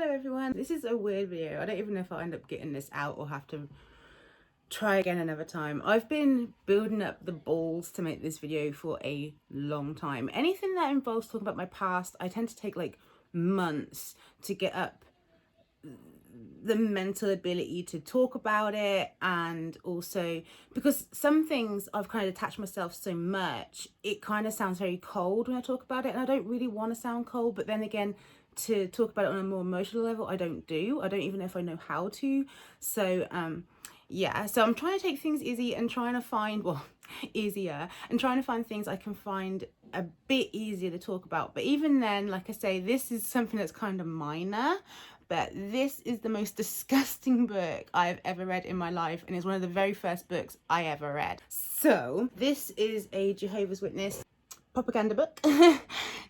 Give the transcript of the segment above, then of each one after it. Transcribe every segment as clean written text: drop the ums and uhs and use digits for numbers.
Hello everyone, this is a weird video. I don't even know if I'll end up getting this out or have to try again another time. I've been building up the balls to make this video for a long time. Anything that involves talking about my past, I tend to take like months to get up the mental ability to talk about it, and also because some things I've kind of attached myself so much, it kind of sounds very cold when I talk about it, and I don't really want to sound cold, but then again, to talk about it on a more emotional level, I don't even know if I know how to. So yeah, so I'm trying to take things easy and trying to find, well, easier, and trying to find things I can find a bit easier to talk about. But even then, like I say, this is something that's kind of minor, but this is the most disgusting book I've ever read in my life, and it's one of the very first books I ever read. So this is a Jehovah's Witness propaganda book.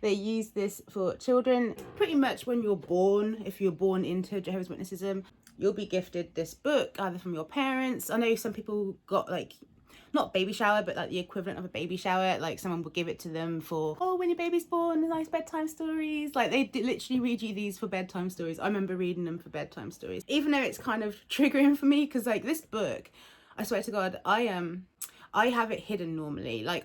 They use this for children. Pretty much when you're born, if you're born into Jehovah's Witnessism, you'll be gifted this book either from your parents. I know some people got like, not baby shower, but like the equivalent of a baby shower, like someone will give it to them for, oh, when your baby's born, nice bedtime stories. Like they literally read you these for bedtime stories. I remember reading them for bedtime stories, even though it's kind of triggering for me, because like this book, I swear to God, I have it hidden normally. Like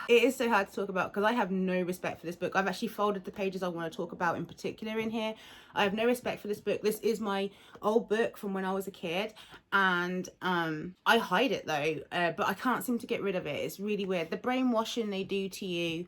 it is so hard to talk about because I have no respect for this book. I've actually folded the pages I want to talk about in particular in here. I have no respect for this book. This is my old book from when I was a kid, and I hide it though, but I can't seem to get rid of it. It's really weird. The brainwashing they do to you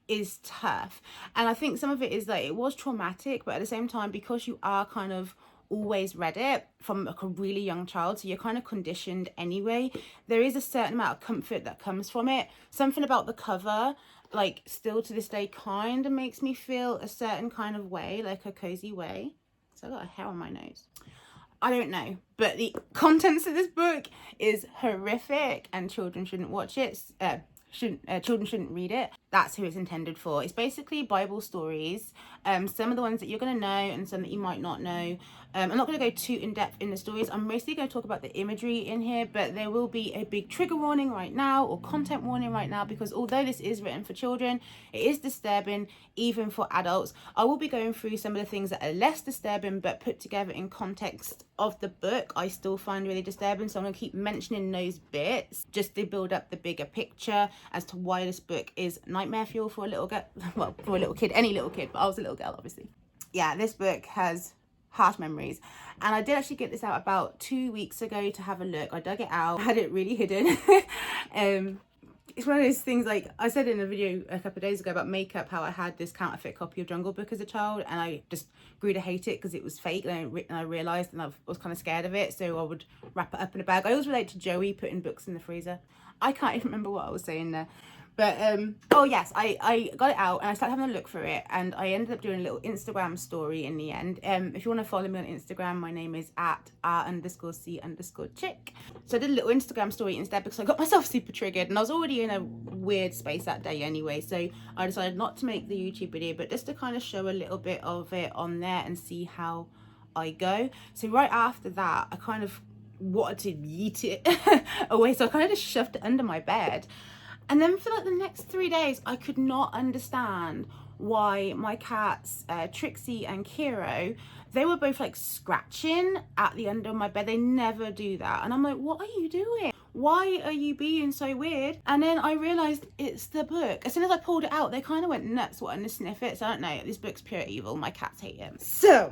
is tough, and I think some of it is like, it was traumatic, but at the same time, because you are kind of always read it from like a really young child, so you're kind of conditioned anyway, there is a certain amount of comfort that comes from it. Something about the cover, like, still to this day kind of makes me feel a certain kind of way, like a cozy way. So I got a hair on my nose, I don't know, but the contents of this book is horrific, and children shouldn't watch it. Children shouldn't read it. That's who it's intended for. It's basically Bible stories, some of the ones that you're going to know and some that you might not know. I'm not going to go too in depth in the stories. I'm mostly going to talk about the imagery in here, but there will be a big trigger warning right now, or content warning right now, because although this is written for children, it is disturbing even for adults. I will be going through some of the things that are less disturbing but put together in context of the book I still find really disturbing, so I'm going to keep mentioning those bits just to build up the bigger picture as to why this book is nightmare fuel for a little girl. Well, for a little kid, any little kid, but I was a little girl obviously. Yeah, this book has harsh memories, and I did actually get this out about 2 weeks ago to have a look. I dug it out, had it really hidden. It's one of those things, like I said in a video a couple of days ago about makeup, how I had this counterfeit copy of Jungle Book as a child, and I just grew to hate it because it was fake, and I realised, and I was kind of scared of it, so I would wrap it up in a bag. I always relate to Joey putting books in the freezer. I can't even remember what I was saying there. But oh yes, I got it out and I started having a look for it, and I ended up doing a little Instagram story in the end. If you want to follow me on Instagram, my name is @r_c_chick. So I did a little Instagram story instead because I got myself super triggered, and I was already in a weird space that day anyway, so I decided not to make the YouTube video, but just to kind of show a little bit of it on there and see how I go. So right after that, I kind of wanted to yeet it away, so I kind of just shoved it under my bed. And then for like the next 3 days, I could not understand why my cats, Trixie and Kiro, they were both like scratching at the under of my bed. They never do that. And I'm like, what are you doing? Why are you being so weird? And then I realized it's the book. As soon as I pulled it out, they kind of went nuts wanting to sniff it. So I don't know, this book's pure evil. My cats hate it. So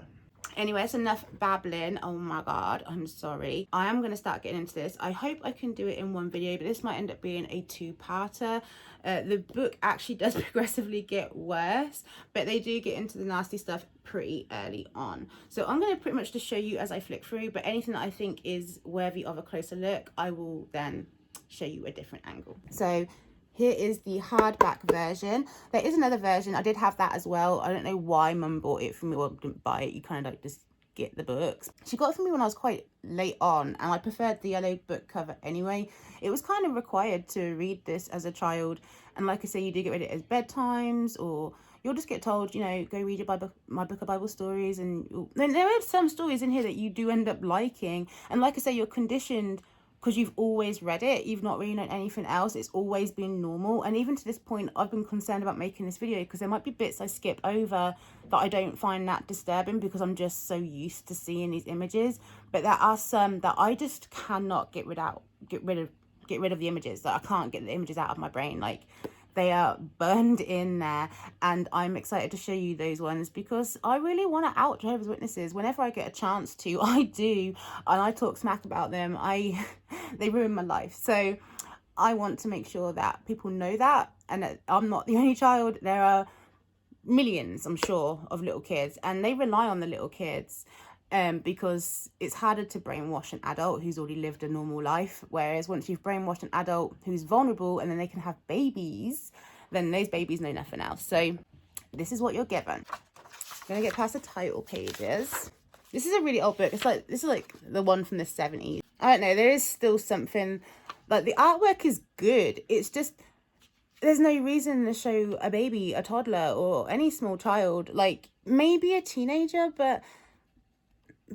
anyway, it's enough babbling. Oh my God, I'm sorry. I am going to start getting into this. I hope I can do it in one video, but this might end up being a two-parter. The book actually does progressively get worse, but they do get into the nasty stuff pretty early on. So I'm going to pretty much just show you as I flick through, but anything that I think is worthy of a closer look, I will then show you a different angle. So here is the hardback version. There is another version. I did have that as well. I don't know why Mum bought it for me, or didn't buy it. You kind of like just get the books. She got it for me when I was quite late on, and I preferred the yellow book cover anyway. It was kind of required to read this as a child, and like I say, you do get read it as bedtimes, or you'll just get told, you know, go read your Bible, my book of Bible stories, and then there are some stories in here that you do end up liking, and like I say, you're conditioned because you've always read it, you've not really known anything else, it's always been normal. And even to this point, I've been concerned about making this video because there might be bits I skip over that I don't find that disturbing because I'm just so used to seeing these images. But there are some that I just cannot get rid of the images. That I can't get the images out of my brain. Like, they are burned in there, and I'm excited to show you those ones because I really want to out Jehovah's Witnesses. Whenever I get a chance to, I do, and I talk smack about them. They ruin my life, so I want to make sure that people know that, and that I'm not the only child. There are millions, I'm sure, of little kids, and they rely on the little kids. Because it's harder to brainwash an adult who's already lived a normal life, whereas once you've brainwashed an adult who's vulnerable and then they can have babies, then those babies know nothing else. So this is what you're given. I'm gonna get past the title pages. This is a really old book. This is like the one from the 70s. I don't know, there is still something, like, the artwork is good, it's just there's no reason to show a baby, a toddler, or any small child, like maybe a teenager, but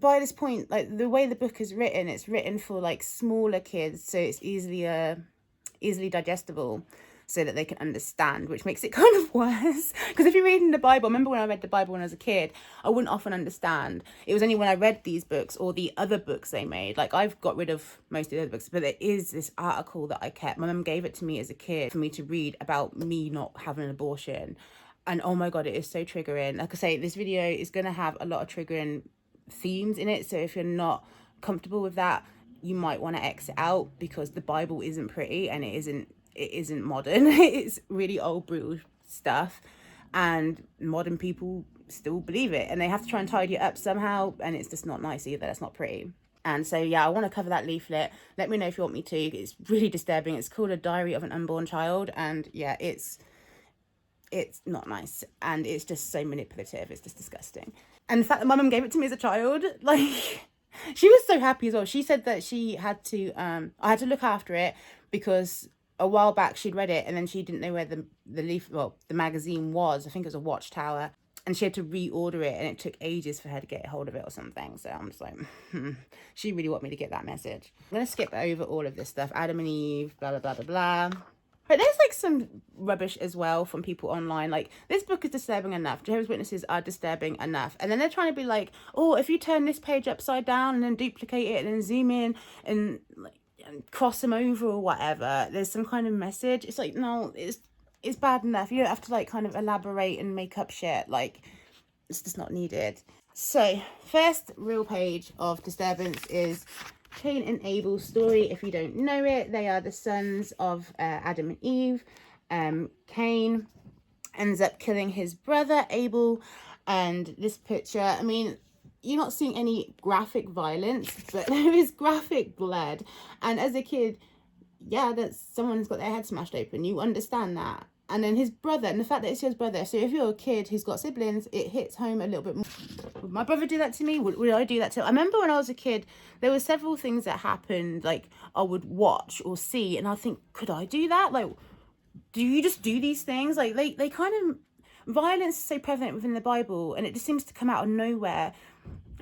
by this point, like, the way the book is written, it's written for like smaller kids, so it's easily digestible, so that they can understand, which makes it kind of worse. Because if you're reading the Bible, I remember when I read the Bible when I was a kid, I wouldn't often understand. It was only when I read these books or the other books they made, like, I've got rid of most of the other books, but there is this article that I kept. My mum gave it to me as a kid for me to read about me not having an abortion, and oh my god, it is so triggering. Like I say, this video is going to have a lot of triggering themes in it, so if you're not comfortable with that, you might want to exit out, because the Bible isn't pretty, and it isn't modern. It's really old, brutal stuff, and modern people still believe it, and they have to try and tidy it up somehow, and it's just not nice either. It's not pretty. And so yeah, I want to cover that leaflet. Let me know if you want me to. It's really disturbing. It's called A Diary of an Unborn Child, and yeah, it's not nice, and it's just so manipulative. It's just disgusting. And the fact that my mum gave it to me as a child, like, she was so happy as well. She said that she had to I had to look after it because a while back she'd read it and then she didn't know where the magazine was. I think it was a Watchtower, and she had to reorder it, and it took ages for her to get a hold of it or something. So I'm just like, she really wanted me to get that message. I'm gonna skip over all of this stuff. Adam and Eve, blah blah blah blah blah. But there's like some rubbish as well from people online. Like, this book is disturbing enough. Jehovah's Witnesses are disturbing enough. And then they're trying to be like, oh, if you turn this page upside down and then duplicate it and then zoom in and like and cross them over or whatever, there's some kind of message. It's like, no, it's bad enough. You don't have to like kind of elaborate and make up shit. Like, it's just not needed. So first real page of disturbance is Cain and Abel's story. If you don't know it, they are the sons of Adam and Eve. Cain ends up killing his brother Abel, and this picture, I mean, you're not seeing any graphic violence, but there is graphic blood. And as a kid, yeah, that someone's got their head smashed open, you understand that. And then his brother, and the fact that it's his brother, so if you're a kid who's got siblings, it hits home a little bit more. Would my brother do that to me? Would I do that to him? I remember when I was a kid, there were several things that happened, like, I would watch or see, and I think, could I do that? Like, do you just do these things? Like, they kind of, violence is so prevalent within the Bible, and it just seems to come out of nowhere.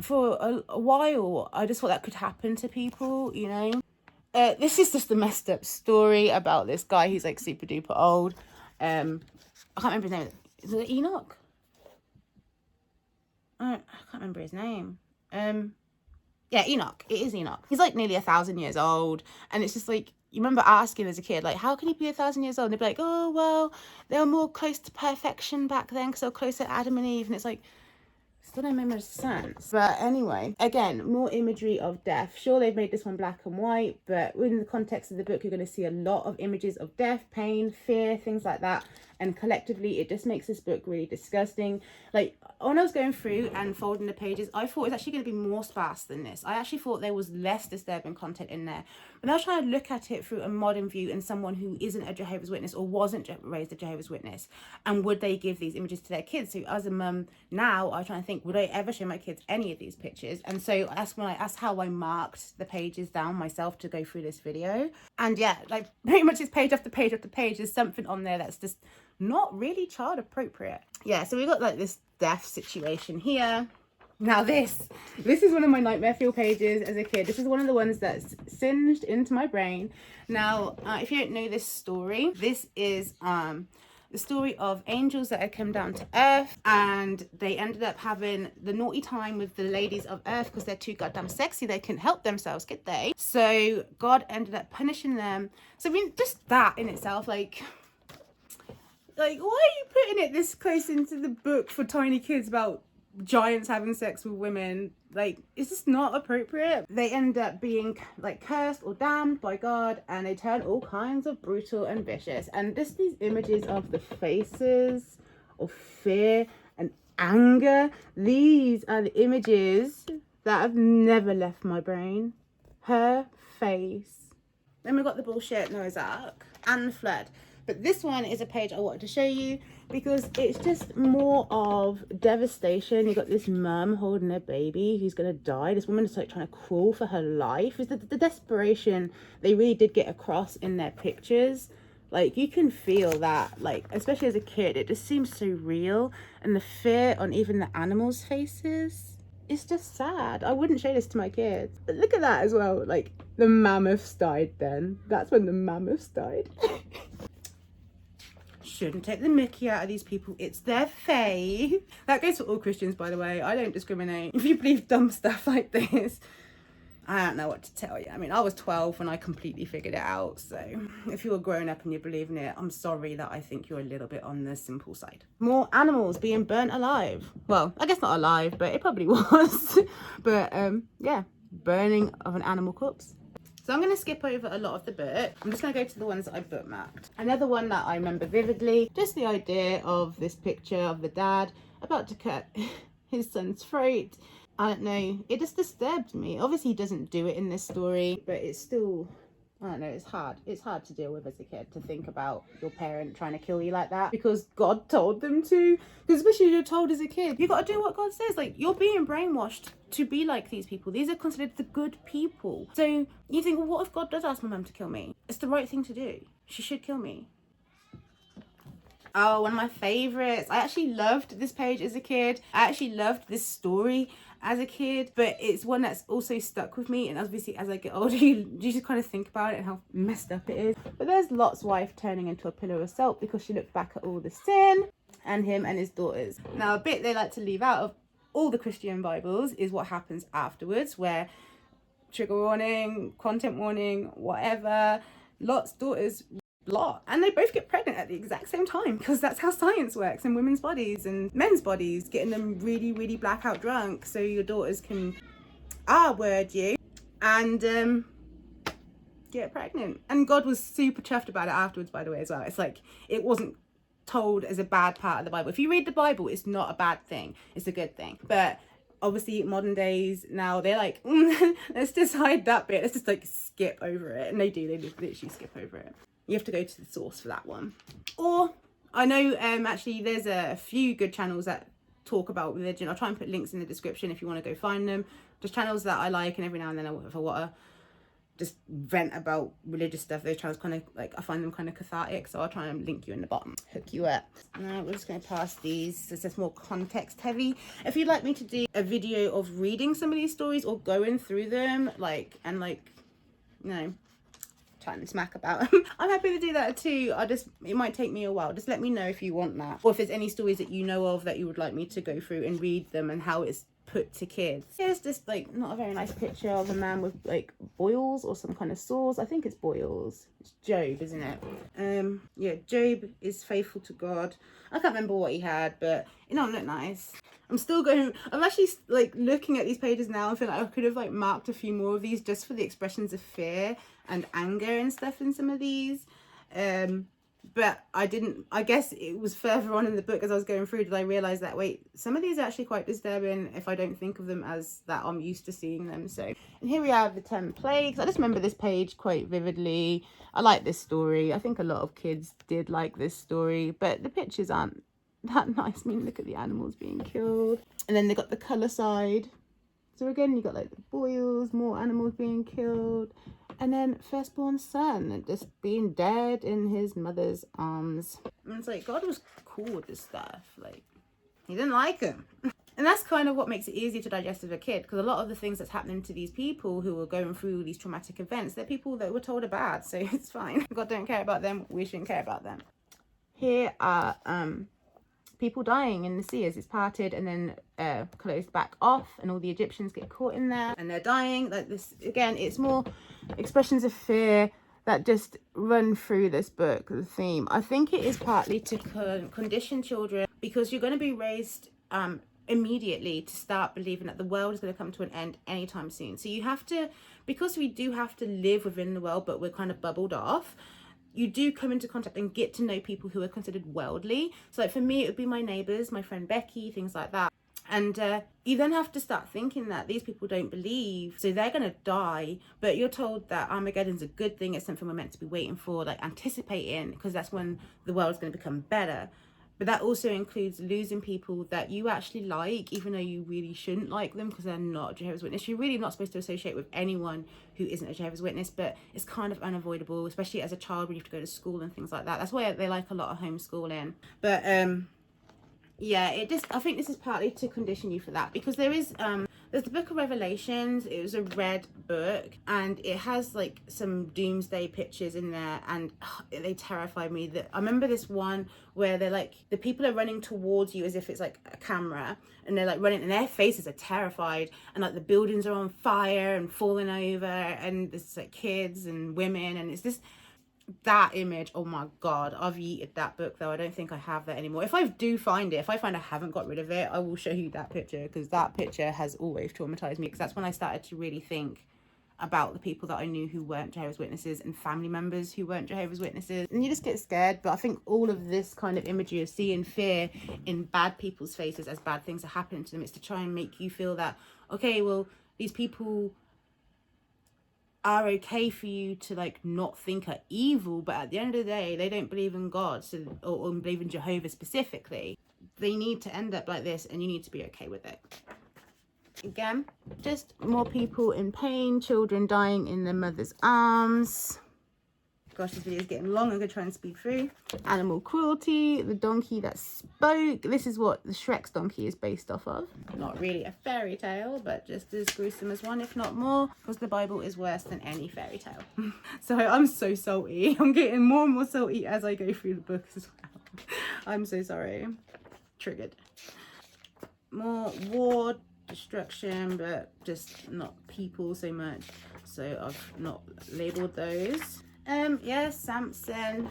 For a while, I just thought that could happen to people, you know? This is just a messed up story about this guy who's like super duper old. I can't remember his name. Is it Enoch? I can't remember his name. Yeah, Enoch. It is Enoch. He's like nearly 1,000 years old, and it's just like, you remember asking as a kid, like, how can he be 1,000 years old? And they'd be like, oh, well, they were more close to perfection back then because they were closer to Adam and Eve. And it's like, still don't make much sense. But anyway, again, more imagery of death. Sure, they've made this one black and white, but within the context of the book, you're going to see a lot of images of death, pain, fear, things like that. And collectively, it just makes this book really disgusting. Like, when I was going through and folding the pages, I thought it was actually going to be more sparse than this. I actually thought there was less disturbing content in there. But I was trying to look at it through a modern view and someone who isn't a Jehovah's Witness or wasn't raised a Jehovah's Witness. And would they give these images to their kids? So as a mum now, I'm trying to think, would I ever show my kids any of these pictures? And so that's how I marked the pages down myself to go through this video. And yeah, like, pretty much it's page after page after page. There's something on there that's just not really child appropriate. Yeah, so we got like this death situation here. Now this is one of my nightmare fuel pages as a kid. This is one of the ones that's singed into my brain. Now, if you don't know this story, this is the story of angels that had come down to earth, and they ended up having the naughty time with the ladies of earth because they're too goddamn sexy. They couldn't help themselves, could they? So God ended up punishing them. So I mean, just that in itself, like why are you putting it this close into the book for tiny kids about giants having sex with women? Like, it's just not appropriate. They end up being like cursed or damned by God, and they turn all kinds of brutal and vicious. And just these images of the faces of fear and anger, these are the images that have never left my brain. Her face. Then we got the bullshit Noah's Ark and the flood. But this one is a page I wanted to show you because it's just more of devastation. You got this mum holding her baby who's gonna die. This woman is like trying to crawl for her life. It's the desperation they really did get across in their pictures. Like, you can feel that, like, especially as a kid, it just seems so real. And the fear on even the animals' faces, it's just sad. I wouldn't show this to my kids. But look at that as well. Like, the mammoths died then. That's when the mammoths died. Shouldn't take the mickey out of these people. It's their faith. That goes for all Christians, by the way. I don't discriminate. If you believe dumb stuff like this, I don't know what to tell you. I mean, I was 12 when I completely figured it out. So if you're grown up and you believe in it, I'm sorry that I think you're a little bit on the simple side. More animals being burnt alive. Well, I guess not alive, but it probably was. But yeah, burning of an animal corpse. So I'm going to skip over a lot of the book. I'm just going to go to the ones that I bookmarked. Another one that I remember vividly, just the idea of this picture of the dad about to cut his son's throat. I don't know, it just disturbed me. Obviously he doesn't do it in this story, but it's still, I don't know, it's hard. It's hard to deal with as a kid, to think about your parent trying to kill you like that because God told them to. Because especially if you're told as a kid, you got to do what God says. Like, you're being brainwashed to be like these people. These are considered the good people. So you think, well, what if God does ask my mum to kill me? It's the right thing to do. She should kill me. Oh, one of my favorites. I actually loved this page as a kid. I actually loved this story as a kid, but it's one that's also stuck with me, and obviously as I get older you just kind of think about it and how messed up it is. But there's Lot's wife turning into a pillar of salt because she looked back at all the sin, and him and his daughters. Now, a bit they like to leave out of all the Christian Bibles is what happens afterwards, where trigger warning, content warning, whatever, Lot's daughters Lot, and they both get pregnant at the exact same time because that's how science works in women's bodies and men's bodies, getting them really, really blackout drunk so your daughters can word you and get pregnant. And God was super chuffed about it afterwards, by the way, as well. It's like, it wasn't told as a bad part of the Bible. If you read the Bible, it's not a bad thing, it's a good thing. But obviously modern days now, they're like, let's just hide that bit, let's just like skip over it. And they do, they literally skip over it. You have to go to the source for that one. Or I know actually there's a few good channels that talk about religion. I'll try and put links in the description if you want to go find them. Just channels that I like, and every now and then if I want to just vent about religious stuff, those channels kind of like, I find them kind of cathartic, so I'll try and link you in the bottom, hook you up. Now we're just going to pass these. It's just more context heavy. If you'd like me to do a video of reading some of these stories or going through them, like, and like, you know, chatting smack about them, I'm happy to do that too. It might take me a while. Just let me know if you want that, or if there's any stories that you know of that you would like me to go through and read them and how it's put to kids. Here's just like not a very nice picture of a man with like boils or some kind of sores. I think it's boils. It's Job, isn't it? Yeah, Job is faithful to God. I can't remember what he had, but it don't look nice. I'm actually like looking at these pages now. I feel like I could have like marked a few more of these just for the expressions of fear and anger and stuff in some of these. But I didn't. I guess it was further on in the book as I was going through did I realise that, wait, some of these are actually quite disturbing if I don't think of them as that I'm used to seeing them. So, and here we have the 10 plagues. I just remember this page quite vividly. I like this story. I think a lot of kids did like this story, but the pictures aren't that nice. I mean, look at the animals being killed. And then they got the colour side. So again, you got like the boils, more animals being killed. And then firstborn son just being dead in his mother's arms. And it's like, God was cool with this stuff. Like, he didn't like him. And that's kind of what makes it easier to digest as a kid, because a lot of the things that's happening to these people who are going through these traumatic events, they're people that were told are bad, so it's fine. God don't care about them, we shouldn't care about them. Here are people dying in the sea as it's parted and then closed back off, and all the Egyptians get caught in there and they're dying. Like this, again, it's more expressions of fear that just run through this book, the theme. I think it is partly to condition children, because you're going to be raised immediately to start believing that the world is going to come to an end anytime soon. So you have to, because we do have to live within the world, but we're kind of bubbled off, you do come into contact and get to know people who are considered worldly. So like for me, it would be my neighbours, my friend Becky, things like that. And you then have to start thinking that these people don't believe, so they're going to die. But you're told that Armageddon's a good thing. It's something we're meant to be waiting for, like anticipating, because that's when the world's going to become better. But that also includes losing people that you actually like, even though you really shouldn't like them because they're not a Jehovah's Witness. You're really not supposed to associate with anyone who isn't a Jehovah's Witness, but it's kind of unavoidable, especially as a child when you have to go to school and things like that. That's why they like a lot of homeschooling. But yeah, I think this is partly to condition you for that, because there's the book of Revelations. It was a red book and it has like some doomsday pictures in there, and they terrified me. I remember this one where they're like, the people are running towards you as if it's like a camera, and they're like running and their faces are terrified, and like the buildings are on fire and falling over, and there's like kids and women, and it's this, that image, oh my god, I've yeeted that book though. I don't think I have that anymore. If I do find it, if I find I haven't got rid of it, I will show you that picture, because that picture has always traumatized me, because that's when I started to really think about the people that I knew who weren't Jehovah's Witnesses and family members who weren't Jehovah's Witnesses, and you just get scared. But I think all of this kind of imagery of seeing fear in bad people's faces as bad things are happening to them, it's to try and make you feel that, okay, well, these people are okay for you to like not think are evil, but at the end of the day they don't believe in God, so or believe in Jehovah specifically. They need to end up like this, and you need to be okay with it. Again, just more people in pain, children dying in their mother's arms. Gosh, this video is getting long. I'm going to try and speed through. Animal cruelty, the donkey that spoke. This is what the Shrek's donkey is based off of. Not really a fairy tale, but just as gruesome as one, if not more, because the Bible is worse than any fairy tale. So I'm so salty. I'm getting more and more salty as I go through the book as well. I'm so sorry. Triggered. More war, destruction, but just not people so much. So I've not labeled those. Yeah, Samson.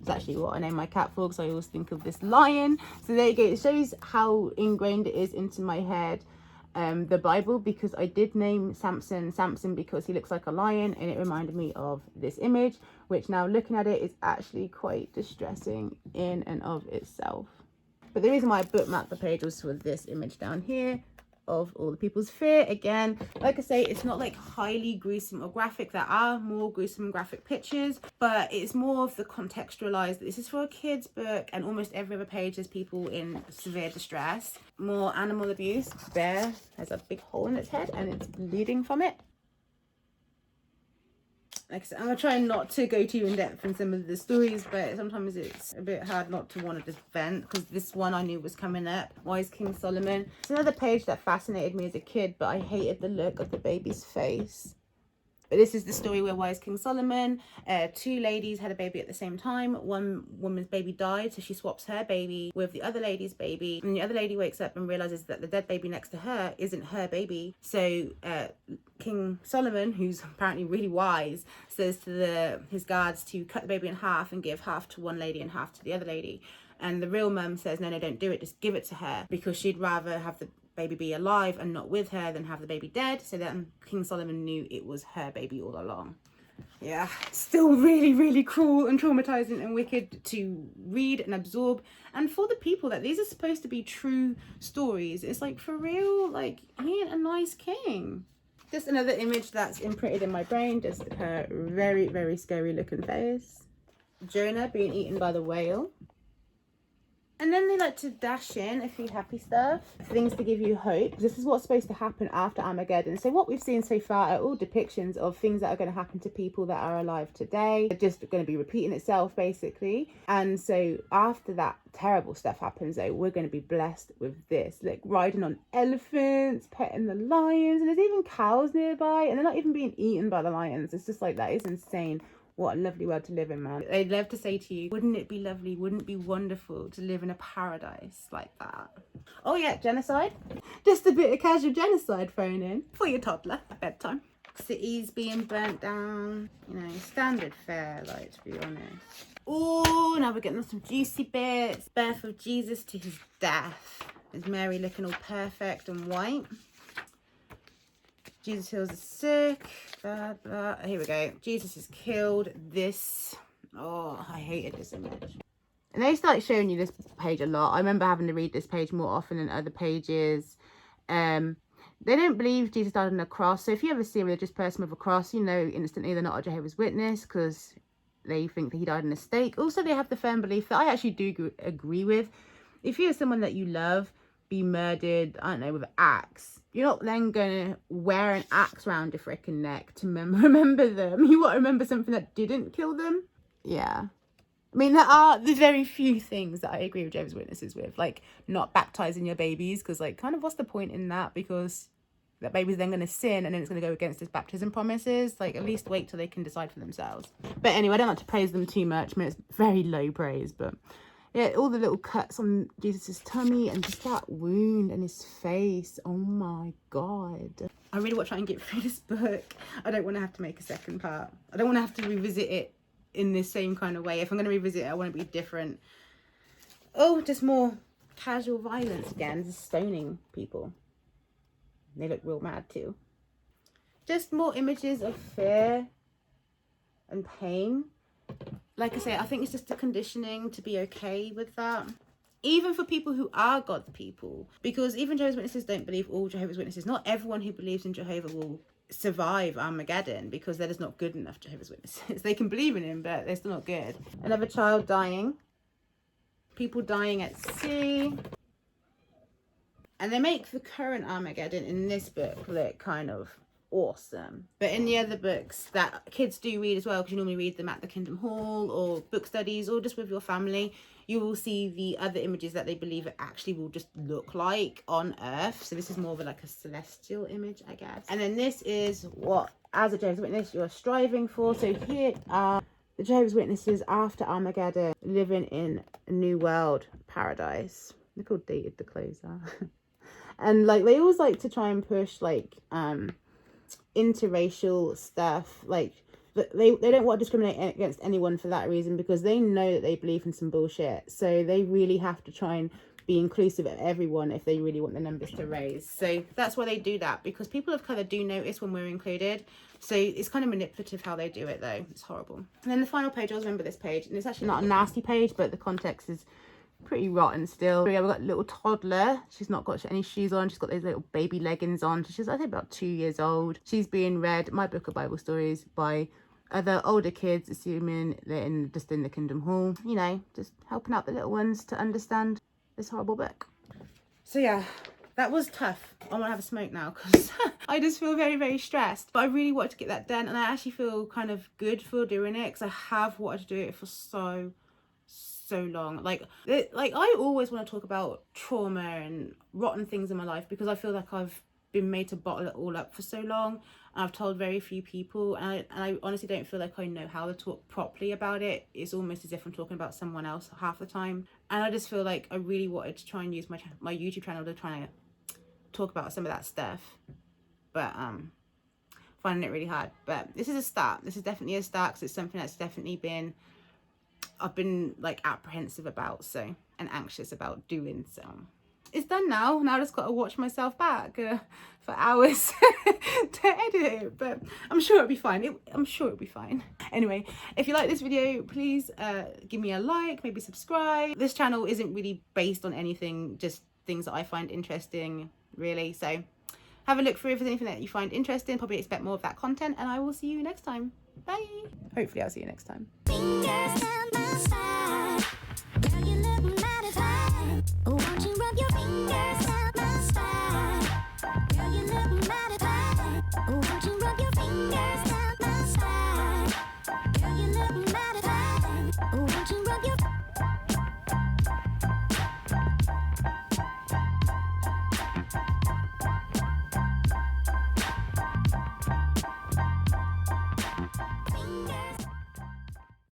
It's actually what I name my cat for, because I always think of this lion. So there you go. It shows how ingrained it is into my head, the Bible, because I did name Samson because he looks like a lion, and it reminded me of this image, which now looking at it is actually quite distressing in and of itself. But the reason why I bookmarked the page was for this image down here of all the people's fear. Again, like I say, it's not like highly gruesome or graphic. There are more gruesome and graphic pictures, but it's more of the contextualized, this is for a kid's book, and almost every other page there's people in severe distress. More animal abuse. Bear has a big hole in its head and it's bleeding from it. Like I said, I'm going to try not to go too in depth in some of the stories, but sometimes it's a bit hard not to want to just vent, because this one I knew was coming up. Wise King Solomon. It's another page that fascinated me as a kid, but I hated the look of the baby's face. But this is the story where Wise King Solomon, two ladies had a baby at the same time. One woman's baby died, so she swaps her baby with the other lady's baby. And the other lady wakes up and realizes that the dead baby next to her isn't her baby. So King Solomon, who's apparently really wise, says to his guards to cut the baby in half and give half to one lady and half to the other lady. And the real mum says, no, don't do it, just give it to her, because she'd rather have the baby be alive and not with her than have the baby dead. So then King Solomon knew it was her baby all along. Yeah, still really, really cruel and traumatizing and wicked to read and absorb. And for the people that these are supposed to be true stories, it's like, for real, like, he ain't a nice king. Just another image that's imprinted in my brain, just her very, very scary looking face. Jonah being eaten by the whale. And then they like to dash in a few happy stuff, things to give you hope. This is what's supposed to happen after Armageddon. So what we've seen so far are all depictions of things that are going to happen to people that are alive today. They're just going to be repeating itself, basically. And so after that terrible stuff happens, though, we're going to be blessed with this. Like riding on elephants, petting the lions, and there's even cows nearby, and they're not even being eaten by the lions. It's just like, that is insane. What a lovely world to live in, man. They'd love to say to you, wouldn't it be lovely, wouldn't it be wonderful to live in a paradise like that? Oh yeah, genocide. Just a bit of casual genocide thrown in for your toddler at bedtime. Cities being burnt down, you know, standard fare, like, to be honest. Oh, now we're getting some juicy bits. Birth of Jesus to his death. Is Mary looking all perfect and white? Jesus heals the sick, blah, blah. Here we go. Jesus is killed. This. Oh, I hated this image. And they start showing you this page a lot. I remember having to read this page more often than other pages. They don't believe Jesus died on a cross. So if you ever see a religious person with a cross, you know instantly they're not a Jehovah's Witness, because they think that he died in a stake. Also, they have the firm belief that I actually do agree with. If you're someone that you love be murdered, I don't know, with an axe, you're not then going to wear an axe around your freaking neck to remember them. You want to remember something that didn't kill them? Yeah. I mean, there are the very few things that I agree with Jehovah's Witnesses with, like not baptizing your babies, because like kind of what's the point in that, because that baby's then going to sin and then it's going to go against his baptism promises. Like, at least wait till they can decide for themselves. But anyway, I don't like to praise them too much. I mean, it's very low praise, but yeah, all the little cuts on Jesus's tummy and just that wound and his face. Oh my God. I really want to try and get through this book. I don't want to have to make a second part. I don't want to have to revisit it in this same kind of way. If I'm going to revisit it, I want it to be different. Oh, just more casual violence again. Just stoning people. They look real mad too. Just more images of fear and pain. Like I say, I think it's just the conditioning to be okay with that. Even for people who are God's people. Because even Jehovah's Witnesses don't believe all Jehovah's Witnesses. Not everyone who believes in Jehovah will survive Armageddon, because they're just not good enough Jehovah's Witnesses. They can believe in him, but they're still not good. Another child dying. People dying at sea. And they make the current Armageddon in this book look kind of awesome. But in the other books that kids do read as well, because you normally read them at the Kingdom Hall or book studies or just with your family, you will see the other images that they believe it actually will just look like on Earth. So this is more of like a celestial image, I guess. And then this is what, as a Jehovah's Witness, you're striving for. So here are the Jehovah's Witnesses after Armageddon, living in a new world paradise. Look how dated the clothes are. And like they always like to try and push like interracial stuff. Like they don't want to discriminate against anyone for that reason, because they know that they believe in some bullshit. So they really have to try and be inclusive of everyone if they really want the numbers to raise. So that's why they do that, because people of colour do notice when we're included. So it's kind of manipulative how they do it though. It's horrible. And then the final page, I always remember this page, and it's actually not a nasty page, but the context is pretty rotten still. Yeah, we've got a little toddler. She's not got any shoes on. She's got those little baby leggings on. She's, I think, about 2 years old. She's being read my book of Bible stories by other older kids, assuming they're just in the Kingdom Hall. You know, just helping out the little ones to understand this horrible book. So yeah, that was tough. I want to have a smoke now, because I just feel very, very stressed. But I really wanted to get that done, and I actually feel kind of good for doing it, because I have wanted to do it for so long. Like I always want to talk about trauma and rotten things in my life, because I feel like I've been made to bottle it all up for so long, and I've told very few people, and I honestly don't feel like I know how to talk properly about it. It's almost as if I'm talking about someone else half the time, and I just feel like I really wanted to try and use my YouTube channel to try and talk about some of that stuff, but finding it really hard. But this is a start. This is definitely a start, because it's something that's definitely been I've been like apprehensive about, so, and anxious about doing. So it's done now. Now I just got to watch myself back for hours to edit it, but I'm sure it'll be fine. I'm sure it'll be fine. Anyway, if you like this video, please give me a like, maybe subscribe. This channel isn't really based on anything, just things that I find interesting, really. So have a look through if there's anything that you find interesting. Probably expect more of that content, and I will see you next time. Bye. Hopefully I'll see you next time.